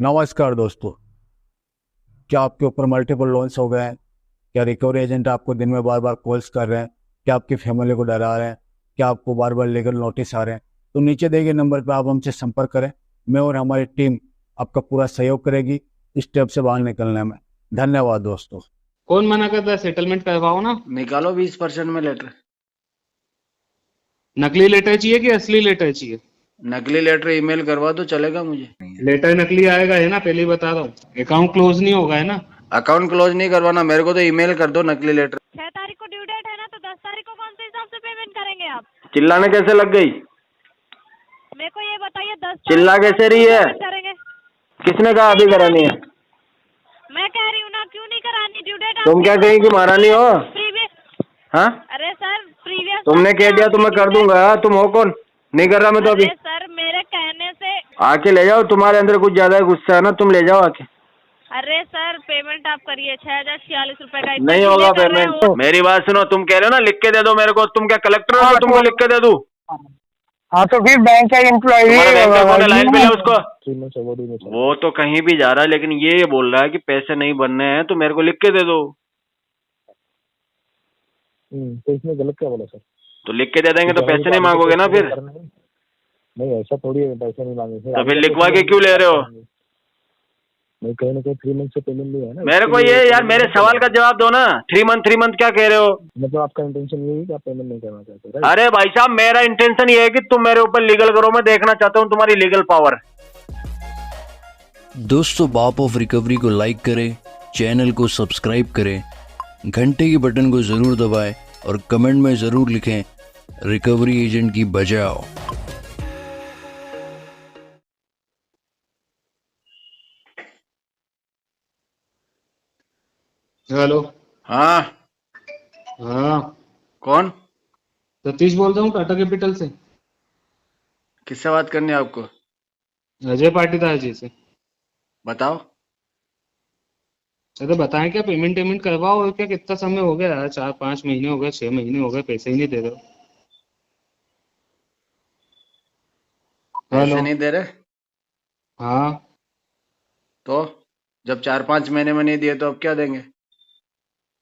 नमस्कार दोस्तों। क्या आपके ऊपर मल्टीपल लोन्स हो गए हैं? क्या रिकवरी एजेंट आपको दिन में बार बार कॉल्स कर रहे हैं? क्या आपकी फैमिली को डरा रहे हैं? क्या आपको बार बार लीगल नोटिस आ रहे हैं? तो नीचे दिए गए नंबर पर आप हमसे संपर्क करें। मैं और हमारी टीम आपका पूरा सहयोग करेगी इस स्टेप से बाहर निकलने में। धन्यवाद दोस्तों। कौन मना करता है? सेटलमेंट करवाओ ना। निकालो 20% में लेटर। नकली लेटर चाहिए कि असली लेटर चाहिए? नकली लेटर ईमेल करवा दो, चलेगा मुझे। लेटर नकली आएगा है ना, पहले ही बता रहा हूँ। अकाउंट क्लोज नहीं होगा है ना। अकाउंट क्लोज नहीं करवाना मेरे को, तो ईमेल कर दो नकली लेटर। 6 तारीख को ड्यू डेट है ना, तो 10 तारीख को कौन से हिसाब से पेमेंट करेंगे आप? चिल्लाने कैसे लग गई? मेरे को ये बताइए, 10 तारीख चिल्ला को कैसे आप रही क्यों है? पेमेंट करेंगे? किसने कहा अभी करानी है? मैं कह रही हूँ ना, क्यों नहीं करानी ड्यू डेट? तुम क्या कहीं की महारानी हो? प्रीवियस। हाँ, अरे सर, प्रीवियस तुमने कह दिया तो मैं कर दूंगा। तुम हो कौन? नहीं कर रहा मैं तो अभी। अरे सर, मेरे कहने से। आके ले जाओ, तुम्हारे अंदर कुछ ज्यादा गुस्सा है ना, तुम ले जाओ आके। अरे सर, पेमेंट आप करिए 6,046 रुपए का। इतना नहीं डिले होगा कर रहे पेमेंट। हो। मेरी बात सुनो, तुम कह रहे हो ना लिख के दे दो मेरे को। तुम क्या कलेक्टर हो? तुमको लिख के दे दूं? हाँ तो फिर बैंक का एम्प्लॉय तुम्हारा बैंक का कौन है? लाइन पे ले उसको। वो तो कहीं भी जा रहा है, लेकिन ये बोल रहा है कि पैसे नहीं बनने हैं तो मेरे को लिख के दे दो। तो इसमें गलत क्या बोला सर? तो लिख के दे देंगे तो पैसे नहीं मांगोगे ना फिर? नहीं ऐसा थोड़ी है, पैसे नहीं मांगे तो फिर लिखवा के क्यों ले रहे हो? नहीं, कहीं ना कहीं 3 मंथ से पेमेंट नहीं है ना। मेरे को ये यार, मेरे सवाल का जवाब दो ना। 3 मंथ क्या कह रहे हो? मतलब आपका इंटेंशन यही है कि आप पेमेंट नहीं करना चाहते, राइट? अरे भाई साहब, मेरा इंटेंशन ये है कि तुम मेरे ऊपर लीगल करो। मैं देखना चाहता हूँ तुम्हारी लीगल पावर। दोस्तों, बाप ऑफ रिकवरी को लाइक करें, चैनल को सब्सक्राइब करें, घंटे के बटन को ज़रूर दबाएं और कमेंट में ज़रूर लिखें, रिकवरी एजेंट की बजाओ। हेलो। हाँ, हाँ, कौन? सतीश बोल रहा हूँ, टाटा कैपिटल से। किससे बात करनी है आपको? अजय पाटीदार जी से। बताओ। अरे बताएं, क्या पेमेंट करवाओ और क्या? कितना समय हो गया यार? 4-5 महीने हो गए, 6 महीने हो गए, पैसे ही नहीं दे रहे हो। पैसे हेलो। नहीं दे रहे? हाँ। तो जब 4-5 महीने में नहीं दिए तो अब क्या देंगे?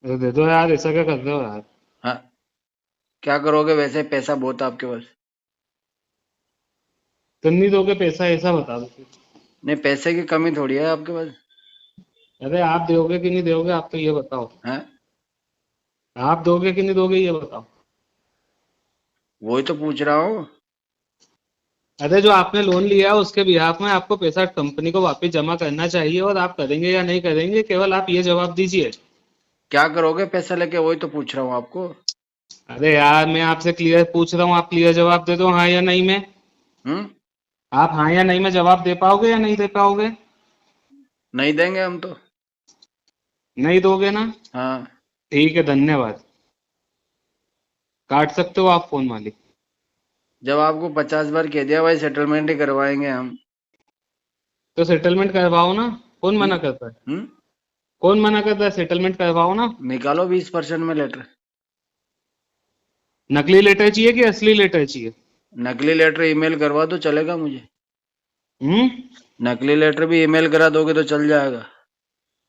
अरे दे दो यार, ऐसा क्या कर रहे हो यार? हाँ, क्या करोगे? वैसे पैसा बहुत है आपके पास। तुम नहीं दोगे पैसा, ऐसा बता दो फिर। नहीं, पैसे की कमी थोड़ी है आपके पास। अरे आप दोगे कि नहीं दोगे, आप तो ये बताओ। हाँ, आप दोगे कि नहीं दोगे, ये बताओ। वही तो पूछ रहा हूँ। अरे जो आपने लोन लिया है उसके बिहाफ में आपको पैसा कंपनी को वापस जमा करना चाहिए, और आप करेंगे या नहीं करेंगे, केवल आप ये जवाब दीजिए। क्या करोगे पैसा लेके, वही तो पूछ रहा हूँ आपको। अरे यार, मैं आपसे क्लियर पूछ रहा हूँ, आप क्लियर जवाब दे दो, हाँ या नहीं में। हम्म। आप हाँ या नहीं में जवाब दे पाओगे या नहीं दे पाओगे? नहीं देंगे हम तो। नहीं दोगे ना? हाँ। ठीक है, धन्यवाद। काट सकते हो आप फोन, मालिक। जब आपको 50 बार कह दिया भाई सेटलमेंट ही करवाएंगे हम। तो सेटलमेंट करवाओ ना। कौन मना करता है? हम्म। कौन मना करता है? सेटलमेंट करवाओ ना। निकालो 20% में लेटर। नकली लेटर चाहिए कि असली लेटर चाहिए? नकली लेटर ईमेल करवा दो, चलेगा मुझे। हम्म। नकली लेटर भी ईमेल करा दोगे तो चल जाएगा।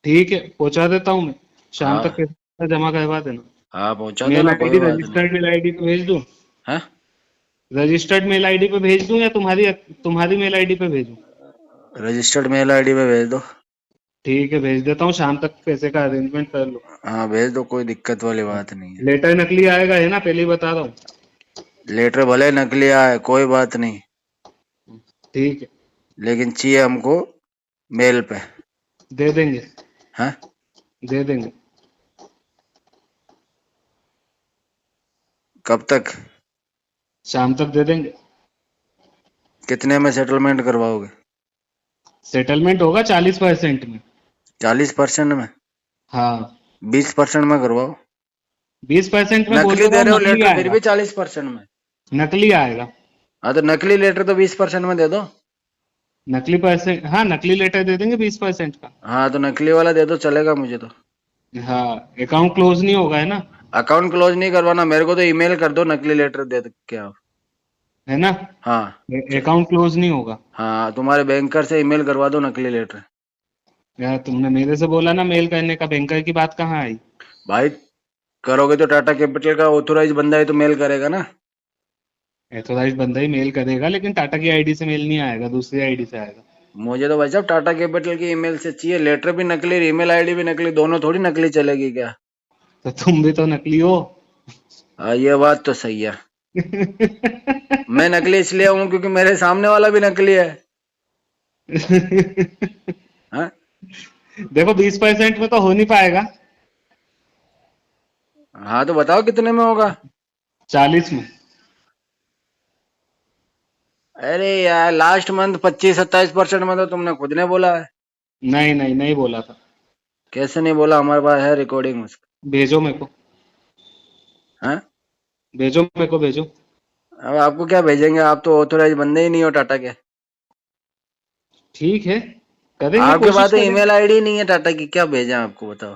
ठीक है, पहुंचा देता हूँ मैं। शाम हाँ। तक पैसा जमा करवा देना। हाँ, पहुंचा दो मेल ना, आईडी, कोई बात नहीं। रजिस्टर्ड मेल आईडी पे भेज दूं? है? रजिस्टर्ड मेल आईडी पे भेज दूं या तुम्हारी तुम्हारी मेल आईडी पे भेजूं? रजिस्टर्ड मेल आईडी पे भेज दो। ठीक है, भेज देता हूँ। शाम तक पैसे का अरेंजमेंट कर लो। हाँ, भेज दो, कोई दिक्कत वाली बात नहीं है। लेटर नकली आएगा है ना, पहले ही बता रहा हूँ। लेटर भले नकली आए, कोई बात नहीं, ठीक है, लेकिन चाहिए हमको मेल पे। दे देंगे। हाँ, दे देंगे। कब तक? शाम तक दे देंगे। कितने में सेटलमेंट करवाओगे? सेटलमेंट होगा 40% में। 40% में? हाँ। 20% में करवाओ। 20% में बोल नकली रहा दे हूँ, रहे हो नकली लेटर, फिर आएगा। भी 40% में? नकली आएगा। हाँ, तो नकली लेटर तो 20% में दे दो। नकली परसेंट, हाँ, नकली लेटर दे देंगे 20% का। हाँ, तो नकली वाला दे दो, चलेगा मुझे तो। हाँ, अकाउंट क्लोज नहीं होगा है ना? अकाउंट क्लोज नहीं करवाना मेरे को, तो ईमेल कर दो नकली लेटर दे के आप। है ना? हाँ अकाउंट क्लोज नहीं होगा। हाँ, तुम्हारे बैंकर से ईमेल करवा दो नकली लेटर। यार तुमने मेरे से बोला ना मेल करने का, बैंकर की बात कहाँ आई? भाई करोगे तो टाटा कैपिटल का ऑथोराइज बंदा ही तो मेल करेगा ना। एथोराइज बंदा ही मेल करेगा, लेकिन टाटा की आईडी से मेल नहीं आएगा, दूसरी आईडी से आएगा। मुझे तो भाई साहब टाटा कैपिटल की ईमेल से चाहिए। लेटर भी नकली, ईमेल आईडी भी नकली, दोनों थोड़ी नकली चलेगी क्या? तो तुम भी तो नकली हो। हाँ ये बात तो सही है। मैं नकली इसलिए हूँ क्योंकि मेरे सामने वाला भी नकली है। हाँ? देखो 20% में तो हो नहीं पाएगा। हाँ तो बताओ कितने में होगा? 40 में। अरे यार लास्ट मंथ 25-27% में तो तुमने खुद ने बोला है। नहीं नहीं नहीं बोला था। कैसे नहीं बोला? हमारे पास है रिकॉर्डिंग उसकी। भेजो मेरे को, हाँ? भेजो मेरे को, भेजो। अब आपको क्या भेजेंगे? आप तो ऑथोराइज बंदे ही नहीं हो टाटा के। ठीक है, करेंगे, आपके कोशिश पास तो करेंगे। ईमेल आईडी नहीं है टाटा की, क्या भेजें आपको बताओ?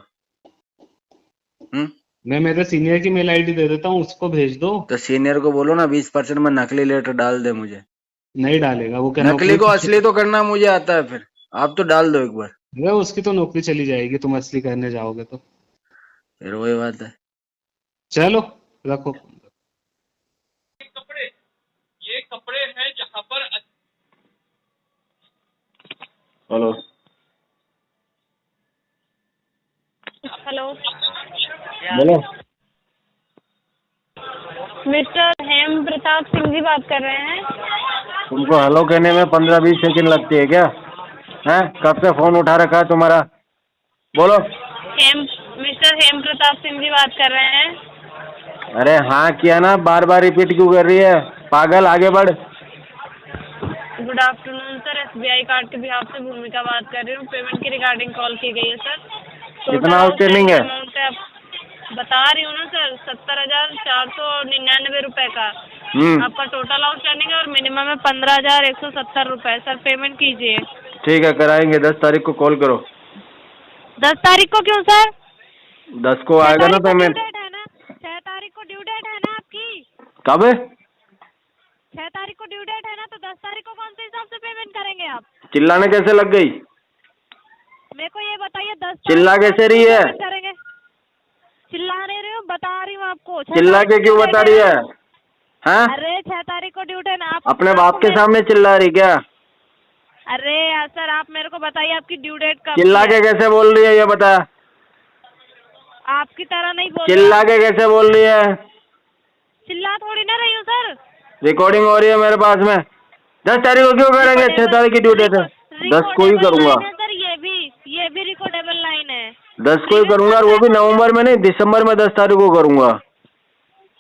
मैं मेरे सीनियर की मेल आईडी दे देता हूँ, उसको भेज दो। तो सीनियर को बोलो ना 20% में नकली लेटर डाल दे मुझे। नहीं डालेगा वो, क्या नकली नौकरी को असली तो करना मुझे आता है, फिर आप तो डाल दो एक बार। अरे उसकी तो नौकरी चली जाएगी, तुम असली करने जाओगे तो। फिर वही बात है। चलो रखो। ये कपड़े हैं जहाँ पर। हेलो हेलो, बोलो। मिस्टर हेम प्रताप सिंह जी बात कर रहे हैं? तुमको हेलो कहने में 15-20 सेकंड लगती है क्या? हैं? कब से फोन उठा रखा है तुम्हारा? बोलो। मिस्टर हेम प्रताप सिंह जी बात कर रहे हैं? अरे हाँ किया ना, बार बार रिपीट क्यों कर रही है? पागल, आगे बढ़। Good afternoon sir, SBI card के बिहाफ से भूमिका बात कर रही हूँ। पेमेंट की रिगार्डिंग कॉल की गई है सर। कितना आउटस्टैंडिंग है? अमाउंट है, बता रही हूँ ना सर, 70,499 रुपए का आपका टोटल आउटस्टैंडिंग है, और मिनिमम है 15,170 रुपए। सर पेमेंट कीजिए। ठीक है कराएंगे, 10 तारीख को कॉल करो। 10 तारीख को क्यों सर? 10 को आएगा ना पेमेंट। 6 तारीख को ड्यू डेट है ना आपकी? कब है? 6 तारीख को ड्यू डेट है ना, तो 10 तारीख को कौन से हिसाब से पेमेंट करेंगे आप? चिल्लाने कैसे लग गई? मेरे को ये बताइए, 10 चिल्ला कैसे रही है? करेंगे? चिल्ला नहीं रही हूँ, बता रही हूँ आपको। चिल्ला के क्यों बता रही है? हाँ? अरे 6 तारीख को ड्यू डेट है, आप अपने बाप के सामने चिल्ला रही क्या? अरे यार सर, आप मेरे को बताइए आपकी ड्यू डेट कब चिल्ला है? के कैसे बोल रही है ये बता? आपकी तरह नहीं बोल चिल्ला रही के कैसे बोल रही है? चिल्ला थोड़ी ना रही हूँ सर। रिकॉर्डिंग हो रही है मेरे पास में। 10 तारीख को क्यों करेंगे? 6 तारीख की ड्यू डेट है। 10 को ही करूंगा सर, ये भी रिकॉर्डेबल लाइन है। 10 को ही करूंगा, और वो भी नवंबर में नहीं, दिसंबर में 10 तारीख को करूंगा।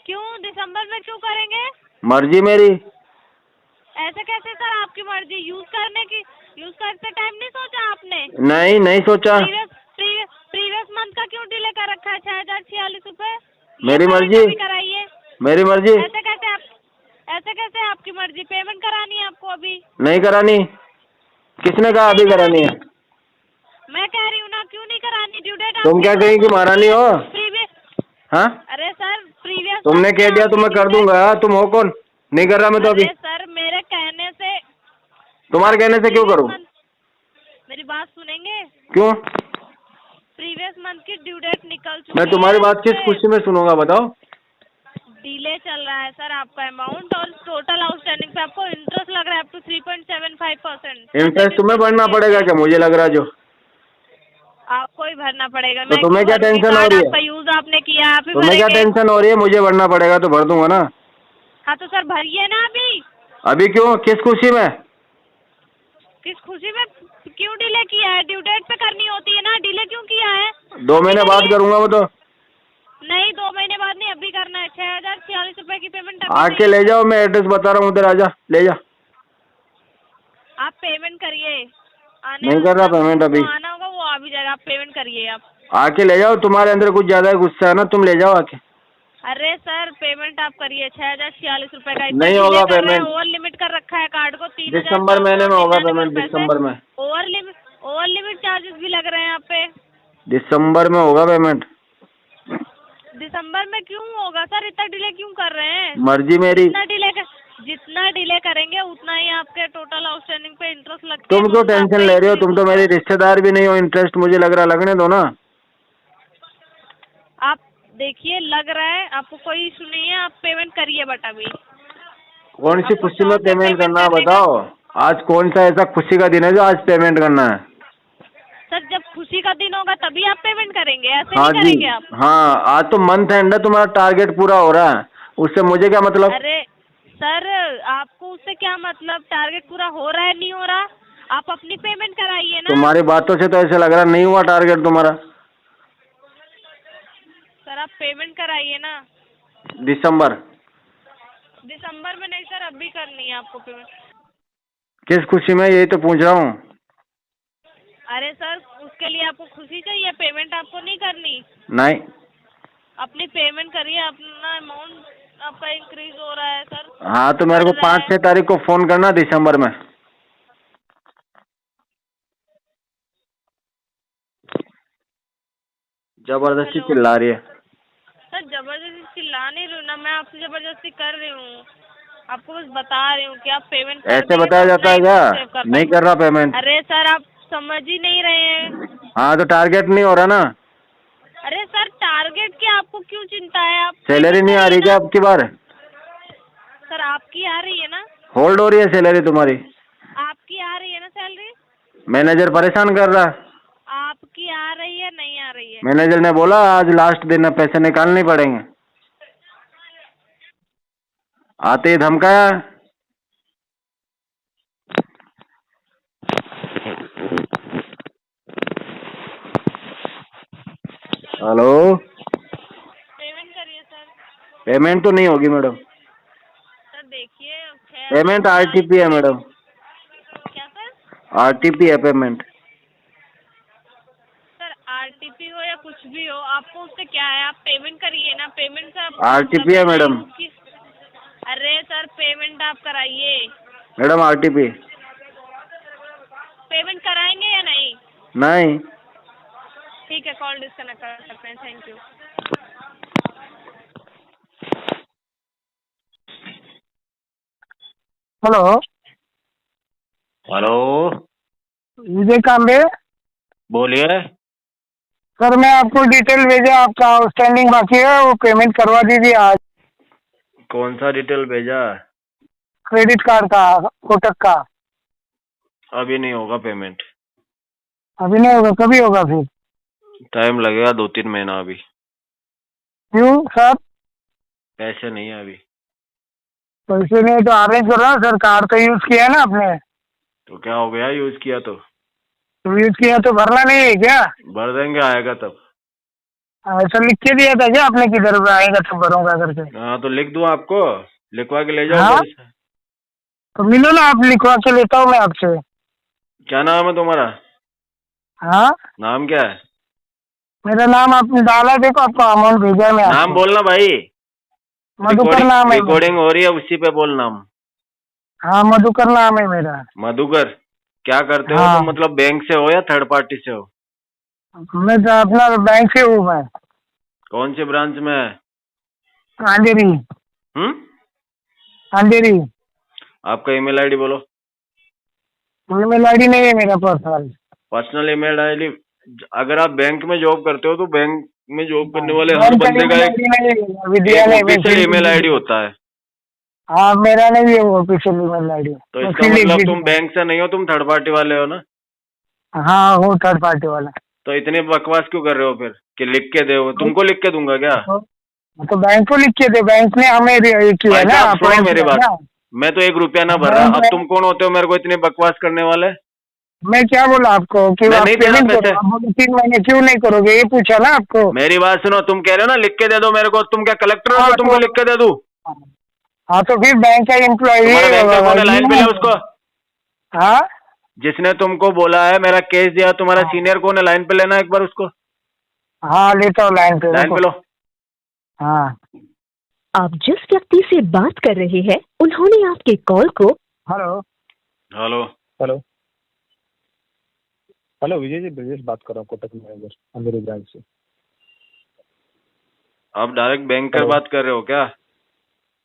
क्यों दिसंबर में क्यों करेंगे? मर्जी मेरी। ऐसे कैसे सर? आपकी मर्जी। यूज करते टाइम नहीं सोचा आपने? नहीं सोचा। प्रीवियस मंथ का क्यों डिले कर रखा है? 6,046 रुपए मेरी मर्जी। कराइए। मेरी मर्जी। ऐसे कैसे आपकी मर्जी? पेमेंट करानी है आपको अभी? नहीं करानी। किसने कहा अभी करानी है? मैं कह रही हूँ ना, क्यों नहीं करानी? ड्यू डेट तुम क्या कहीं की महारानी हो? हाँ? अरे सर प्रीवियस तुमने कह दिया तो मैं कर दूंगा। तुम हो कौन? नहीं कर रहा मैं तो अभी। सर मेरे कहने से। तुम्हारे कहने से क्यों करूँ? मेरी बात सुनेंगे? क्यों? प्रीवियस मंथ की ड्यू डेट निकल चुकी है। मैं तुम्हारी बात किस खुशी में सुनूंगा बताओ? डिले चल रहा है सर आपका अमाउंट, और टोटल आउटस्टैंडिंग पे आपको इंटरेस्ट लग रहा है अप टू 3.75%। इंटरेस्ट तुम्हें भरना पड़ेगा क्या? मुझे लग रहा जो आपको ही भरना पड़ेगा। तो तुम्हें क्या टेंशन हो रही है? आपका यूज आपने किया, आप ही तुम्हें क्या भरेंगे। टेंशन हो रही है? मुझे भरना पड़ेगा तो भर दूंगा ना। हाँ तो सर भरिए ना अभी। अभी क्यों? किस खुशी में? किस खुशी में? क्यों डिले किया है? ड्यू डेट पे करनी होती है ना, डिले क्यों किया है? 2 महीने बाद करूंगा मैं तो। नहीं 2 महीने बाद नहीं, अभी करना है। 6,046 रुपए की पेमेंट आके ले जाओ, मैं एड्रेस बता रहा हूँ, उधर आजा ले जा। आप पेमेंट करिए। नहीं कर रहा पेमेंट अभी। आना होगा वो आ भी जाएगा, आप पेमेंट करिए। आप आके ले जाओ, तुम्हारे अंदर कुछ ज्यादा गुस्सा है ना, तुम ले जाओ आके। अरे सर पेमेंट आप करिए। 6,046 रुपए का नहीं होगा पेमेंट। ओवर लिमिट कर रखा है कार्ड को। 3 दिसंबर महीने में होगा पेमेंट, दिसंबर में। ओवर लिमिट चार्जेस भी लग रहे हैं यहाँ पे। दिसंबर में होगा पेमेंट। दिसंबर में क्यों होगा सर? इतना डिले क्यों कर रहे हैं? मर्जी मेरी। जितना जितना ही आपके टोटल आउटस्टैंडिंग पे इंटरेस्ट लगता है तुम क्यों टेंशन ले रहे हो? तुम तो मेरी रिश्तेदार भी नहीं हो, इंटरेस्ट मुझे लग रहा, लगने दो ना। आप देखिए, लग रहा है आपको, कोई इशू नहीं है, आप पेमेंट करिए बट अभी। कौन सी खुशी में पेमेंट करना है बताओ? आज कौन सा ऐसा खुशी का दिन है जो आज पेमेंट करना है? सर जब खुशी का दिन होगा तभी आप पेमेंट करेंगे, ऐसे हाँ नहीं जी, करेंगे आप। हाँ आज तो मंथ एंड है, तुम्हारा टारगेट पूरा हो रहा है, उससे मुझे क्या मतलब? अरे सर आपको उससे क्या मतलब? टारगेट पूरा हो रहा है नहीं हो रहा, आप अपनी पेमेंट कराइए ना। तुम्हारी बातों से तो ऐसे लग रहा नहीं हुआ टारगेट तुम्हारा। सर आप पेमेंट कराइए ना। दिसंबर में नहीं सर, अभी करनी है आपको पेमेंट। किस खुशी में, यही तो पूछ रहा हूँ। अरे सर उसके लिए आपको खुशी चाहिए, पेमेंट आपको नहीं करनी। नहीं, अपनी पेमेंट करिए, अपना अमाउंट आपका इंक्रीज हो रहा है सर। हाँ तो मेरे को 5-6 तारीख को फोन करना दिसंबर में। जबरदस्ती चिल्ला रही है। सर जबरदस्ती चिल्ला नहीं रही हूँ ना, मैं आपसे जबरदस्ती कर रही हूँ, आपको बस बता रही हूँ कि आप पेमेंट ऐसे बताया जाता है क्या? नहीं कर रहा पेमेंट? अरे सर आप समझ ही नहीं रहे हैं। हाँ तो टारगेट नहीं हो रहा ना। अरे सर टारगेट की आपको क्यों चिंता है? आप सैलरी नहीं आ रही क्या आपकी बार? सर आपकी आ रही है ना। होल्ड हो रही है सैलरी तुम्हारी? आपकी आ रही है ना सैलरी। मैनेजर परेशान कर रहा है। आपकी आ रही है नहीं आ रही है? मैनेजर ने बोला आज लास्ट दिन है, पैसे निकालने पड़ेंगे, आते ही धमकाया। हेलो, पेमेंट करिए सर। पेमेंट तो नहीं होगी मैडम। सर देखिए पेमेंट आरटीपी है मैडम, क्या सर? आरटीपी है पेमेंट। सर आरटीपी हो या कुछ भी हो, आपको उससे क्या है? आप पेमेंट करिए ना, पेमेंट से आरटीपी है मैडम। अरे सर पेमेंट आप कराइए। Madam RTP. पेमेंट कराएंगे या नहीं? नहीं। ठीक है, कॉल डिस्कनेक्ट कर सकते हैं, थैंक यू। हेलो हेलो, विजय कांबे। बोलिए। सर मैं आपको डिटेल भेजा, आपका आउटस्टैंडिंग बाकी है, वो पेमेंट करवा दीजिए आज। कौन सा डिटेल भेजा? क्रेडिट कार्ड का, कोटक का। अभी नहीं होगा पेमेंट। अभी नहीं होगा, कभी होगा फिर? टाइम लगेगा 2-3 महीना अभी। क्यों सर? पैसे नहीं है अभी। पैसे नहीं तो अरेंज करो ना सर, कार्ड का यूज किया है ना आपने। तो क्या हो गया यूज किया तो यूज किया तो भरना नहीं है क्या? भर देंगे, आएगा तब। ऐसा लिख के दिया था क्या आपने, किधर आएगा तब भरूंगा करके? हाँ तो लिख दूं आपको, लिखवा के ले जाओ। हाँ? तो मिलो ना, आप लिखवा के लेता हूँ मैं आपसे। क्या नाम है तुम्हारा? हाँ नाम क्या है? मेरा नाम आपने डाला, देखो आपको अमाउंट भेजा है मैं आपको। नाम बोलना भाई। मधुकर नाम है। रिकॉर्डिंग हो रही है, उसी पे बोल नाम। हाँ मधुकर नाम है मेरा। मधुकर। क्या करते हो हाँ। तुम? मतलब बैंक से हो या थर्ड पार्टी से हो? मैं तो अपना बैंक से हूँ मैं। कौन से ब्रांच में है? अंधेरी। अंधेरी। आपका ईमेल आईडी बोलो। ईमेल आईडी नहीं है मेरा पर्सनल। Personal email ID? अगर आप बैंक में जॉब करते हो तो बैंक में जॉब करने वाले हर बंदे का एक ऑफिशियल ईमेल आईडी होता है। हाँ मेरा नहीं है वो ऑफिशियल ईमेल आईडी। तो इसका मतलब तुम बैंक से नहीं हो, तुम थर्ड पार्टी वाले हो ना? हाँ हूँ थर्ड पार्टी वाला। तो इतनी बकवास क्यों कर रहे हो फिर कि लिख के दे? तुमको लिख के दूंगा क्या? तो बैंक को लिख के दे, बैंक ने हमें किया है ना। सुनो मेरी बात, मैं तो 1 रुपया ना भर रहा। अब तुम कौन होते हो मेरे को इतनी बकवास करने वाले? मैं क्या बोला आपको कि मैं नहीं दे रहा पैसे। 3 महीने क्यों नहीं करोगे, ये पूछा ना आपको। मेरी बात सुनो, तुम कह रहे हो ना लिख के दे दो मेरे को, तुम क्या कलेक्टर हो? तुमको लिख के दे दूं? हाँ तो फिर बैंक का एम्प्लॉय लाइन पे ले उसको। हाँ जिसने तुमको बोला है, मेरा केस दिया, तुम्हारा सीनियर कौन है? लाइन पे लेना एक बार उसको। हाँ लेता हूँ लाइन पे लो। हाँ आप जिस व्यक्ति से बात कर रहे हैं उन्होंने आपके कॉल को। Hello hello hello hello Vijay ji, Brajesh बात कर रहा हूँ, कोटक मैनेजर अंधेरी ब्रांच से। आप डायरेक्ट बैंक कर बात कर रहे हो क्या?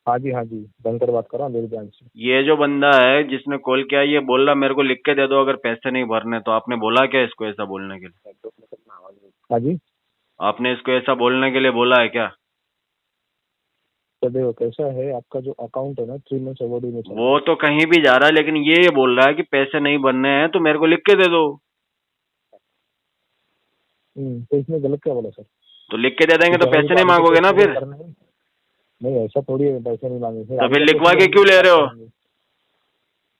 हाँ जी बैंकर बात कर रहा हूँ मेरी ब्रांच से। ये जो बंदा है जिसने कॉल किया, ये बोल रहा मेरे को लिख के दे दो अगर पैसे नहीं भरने, तो आपने बोला क्या इसको ऐसा बोलने के लिए? हाँ जी आपने इसको ऐसा बोलने के लिए बोला है क्या? तो देखो कैसा है, आपका जो अकाउंट है ना 3 मंथ्स ओवरड्यू में चल रहा है। वो तो कहीं भी जा रहा है, लेकिन ये बोल रहा है कि पैसे नहीं भरने हैं तो मेरे को लिख के दे दो। तो इसमें गलत क्या बोला सर? तो लिख के दे देंगे तो पैसे नहीं मांगोगे ना फिर? नहीं ऐसा थोड़ी है, पैसे नहीं मांगे तो फिर लिखवा के क्यों ले रहे हो?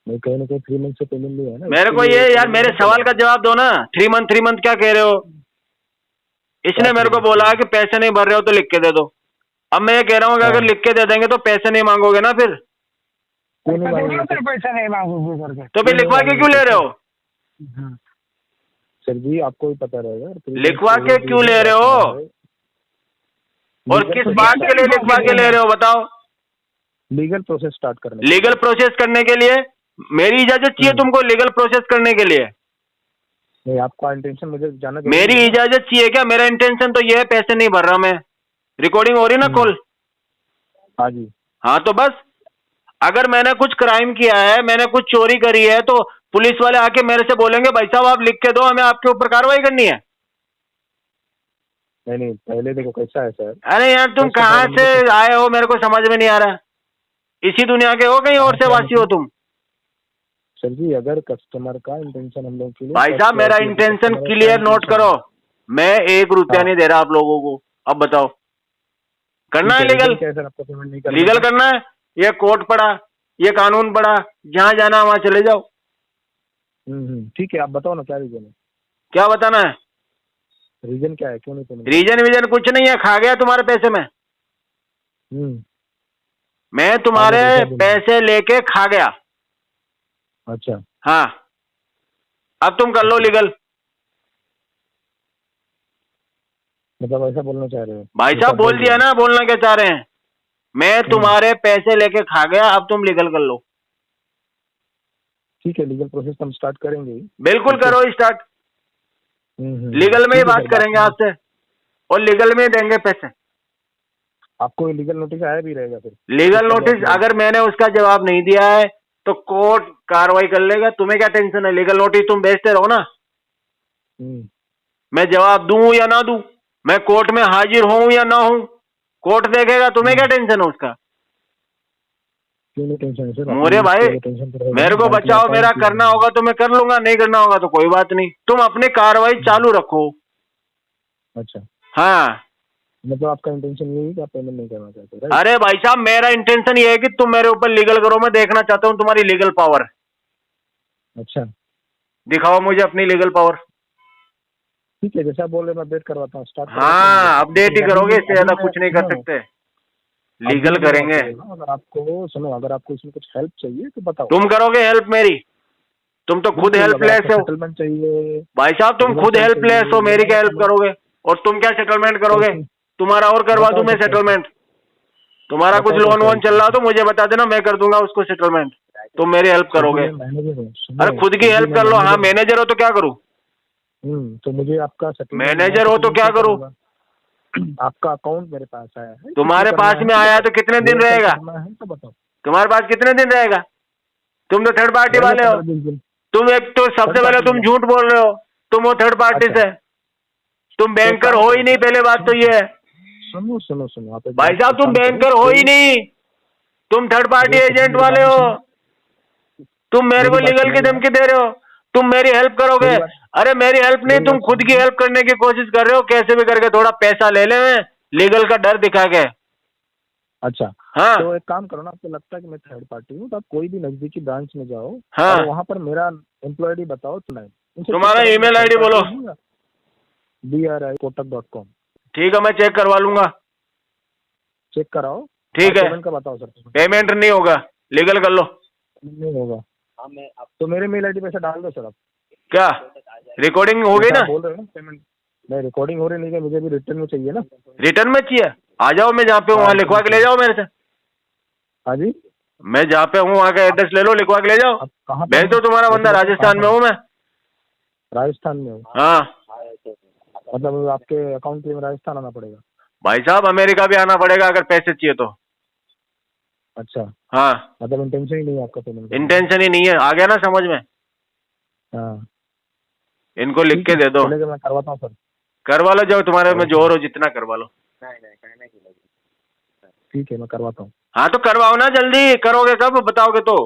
नहीं कहीं ना कहीं 3 मंथ से पेमेंट लिया है ना। मेरे को ये यार मेरे सवाल का जवाब दो ना। 3 मंथ क्या कह रहे हो? इसने मेरे को बोला कि पैसे नहीं भर रहे हो तो लिख के दे दो। अब मैं ये कह रहा हूँ कि अगर लिख के दे देंगे तो पैसे नहीं मांगोगे ना फिर? पैसा नहीं मांगोगे करके तो फिर लिखवा के क्यों ले रहे हो? सर जी आपको भी पता रहेगा। लिखवा के क्यों ले रहे हो और किस बात के लिए लिखवा के ले रहे हो बताओ? लीगल प्रोसेस स्टार्ट करने। लीगल प्रोसेस करने के लिए मेरी इजाजत चाहिए तुमको? लीगल प्रोसेस करने के लिए नहीं, आपका इंटेंशन मुझे जानना। मेरी इजाजत चाहिए क्या? मेरा इंटेंशन तो ये है, पैसे नहीं भर रहा मैं। रिकॉर्डिंग हो रही ना कॉल? हाँ जी। हाँ तो बस, अगर मैंने कुछ क्राइम किया है, मैंने कुछ चोरी करी है, तो पुलिस वाले आके मेरे से बोलेंगे भाई साहब आप लिख के दो, हमें आपके ऊपर कार्रवाई करनी है। नहीं पहले देखो कैसा है सर। अरे यार तुम कहाँ से आए हो मेरे को समझ में नहीं आ रहा। इसी दुनिया के हो कहीं और से वासी हो तुम? सर जी अगर कस्टमर का इंटेंशन हम लोग के लिए। भाई साहब मेरा इंटेंशन क्लियर नोट करो, मैं 1 रुपया नहीं दे रहा आप लोगों को। अब बताओ करना है लीगल? लीगल करना है? ये कोर्ट पड़ा, ये कानून पड़ा, जहाँ जाना वहाँ चले जाओ। ठीक है आप बताओ ना क्या रीजन है? क्या बताना है? रीजन क्या है, क्यों नहीं पेमेंट? रीजन कुछ नहीं है, खा गया तुम्हारे पैसे में। मैं तुम्हारे पैसे लेके खा गया। अच्छा हाँ अब तुम कर लो लीगल। मतलब ऐसा बोलना चाह रहे हो? भाई साहब बोल दिया ना, बोलना क्या चाह रहे हैं? मैं तुम्हारे पैसे लेके खा गया, अब तुम लीगल कर लो। ठीक है लीगल प्रोसेस हम स्टार्ट करेंगे। बिल्कुल करो स्टार्ट। लीगल में ही बात करेंगे आपसे और लीगल में ही देंगे पैसे। आपको लीगल नोटिस आया भी रहेगा फिर? लीगल नोटिस अगर मैंने उसका जवाब नहीं दिया है तो कोर्ट कार्रवाई कर लेगा। तुम्हें क्या टेंशन है? लीगल नोटिस तुम भेजते रहो ना, मैं जवाब दूं या ना दूं, मैं कोर्ट में हाजिर हूं या ना हूं, कोर्ट देखेगा। तुम्हें क्या टेंशन है उसका? मोरे भाई मेरे को बचाओ, मेरा करना होगा तो मैं कर लूंगा, नहीं करना होगा तो कोई बात नहीं। तुम अपनी कार्रवाई चालू रखो। अच्छा हाँ मतलब आपका इंटेंशन यही है कि आप पेमेंट नहीं करना चाहते, राइट? अरे भाई साहब मेरा इंटेंशन ये है कि तुम मेरे ऊपर लीगल करो, मैं देखना चाहता हूँ तुम्हारी लीगल पावर। अच्छा दिखाओ मुझे अपनी लीगल पावर। ठीक है जैसा बोल रहे मैं अपडेट करवाता हूँ स्टार्ट। हाँ अपडेट ही करोगे, इससे ज्यादा कुछ नहीं कर सकते। लीगल करेंगे। अगर आपको सुनो, अगर आपको इसमें कुछ हेल्प चाहिए तो बताओ। तुम करोगे हेल्प मेरी? तुम तो खुद हेल्पलेस हो। सेटलमेंट चाहिए भाई साहब तुम खुद हेल्पलेस हो, मेरी क्या हेल्प करोगे? और तुम क्या सेटलमेंट करोगे? तुम्हारा और करवा दूं मैं सेटलमेंट? तुम्हारा कुछ लोन वोन चल रहा हो तो मुझे बता देना, मैं कर दूंगा उसको सेटलमेंट। तुम मेरी हेल्प करोगे? अरे खुद की हेल्प कर लो। हाँ मैनेजर हो तो क्या करूँ? तो मुझे आपका मैनेजर हो तो क्या करूँ? आपका अकाउंट मेरे पास आया है। तुम्हारे पास में आया है तो कितने दिन रहेगा? तो बताओ तुम्हारे पास कितने दिन रहेगा? तुम तो थर्ड पार्टी वाले हो। तुम एक तो सबसे पहले तुम झूठ बोल रहे हो, तुम वो थर्ड पार्टी से। तुम बैंकर हो ही नहीं, पहले बात तो ये है। सुनो भाई साहब तुम बैंकर हो ही नहीं, तुम थर्ड पार्टी एजेंट वाले हो। तुम मेरे को लीगल की धमकी दे रहे हो, तुम मेरी हेल्प करोगे? अरे मेरी हेल्प नहीं, तुम खुद की हेल्प करने की कोशिश कर रहे हो, कैसे भी करके थोड़ा पैसा ले ले लीगल का डर दिखा के। अच्छा हाँ तो एक काम करो ना, आपको लगता है कि मैं थर्ड पार्टी हूँ तो आप कोई भी नजदीकी ब्रांच में जाओ। हाँ और वहाँ पर मेरा एम्प्लॉय आईडी बताओ। तुम्हारा ईमेल आईडी बोलो। bri@kotak.com। ठीक है मैं चेक करवा लूंगा। चेक कराओ। ठीक है पेमेंट का बताओ सर। पेमेंट नहीं होगा, लीगल कर लो। नहीं होगा तो मेरे मेल आईडी पे डाल दो सर आप। क्या रिकॉर्डिंग हो गई ना? बोल रहे हो ना पेमेंट? नहीं रिकॉर्डिंग हो रही नहीं है, मुझे भी रिटर्न में चाहिए ना। रिटर्न में चाहिए? आ जाओ, मैं जहाँ पे हूँ वहाँ लिखवा के ले जाओ मेरे से। हाँ जी मैं जहाँ पे हूँ वहाँ का एड्रेस ले लो, लिखवा के ले जाओ। भेज दो तुम्हारा बंदा। राजस्थान में हूँ मैं। राजस्थान में हूँ? हाँ मतलब आपके अकाउंट के लिए राजस्थान आना पड़ेगा? भाई साहब अमेरिका भी आना पड़ेगा अगर पैसे चाहिए तो। अच्छा, हाँ, मतलब इंटेंशन ही नहीं है आपका पेमेंट? इंटेंशन ही नहीं है, आ गया ना समझ में? हाँ, इनको लिख के दे दो, चलेगा, मैं करवाता हूँ सर। करवा लो, जो तुम्हारे में जोर हो जितना करवा लो। ठीक है, मैं करवाता हूँ। हाँ तो करवाओ ना, जल्दी करोगे कब बताओगे तो?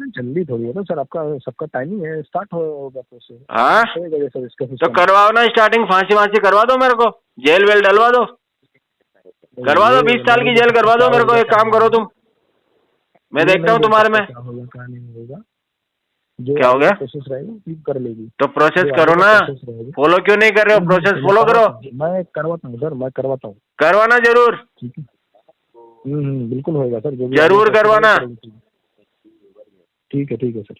जल्दी थोड़ी है ना सर, आपका सबका टाइमिंग है, स्टार्ट होगा प्रोसेस। हाँ सर इसका तो सिस्टम करवाओ ना स्टार्टिंग, फांसी वांसी करवा दो मेरे को, जेल वेल डलवा दो, करवा दो, 20 साल की जेल करवा दो मेरे को। एक काम करो तुम, मैं देखता हूँ तुम्हारे में क्या होगा क्या नहीं होगा, जो क्या हो गया। प्रोसेस रहेगा ठीक कर लेगी। तो प्रोसेस करो ना, फॉलो क्यों नहीं कर रहे हो? प्रोसेस फॉलो करो। मैं करवाता हूँ सर, मैं करवाता हूँ। करवाना जरूर, ठीक है, बिल्कुल होगा सर, जो भी जरूर करवाना। ठीक है सर।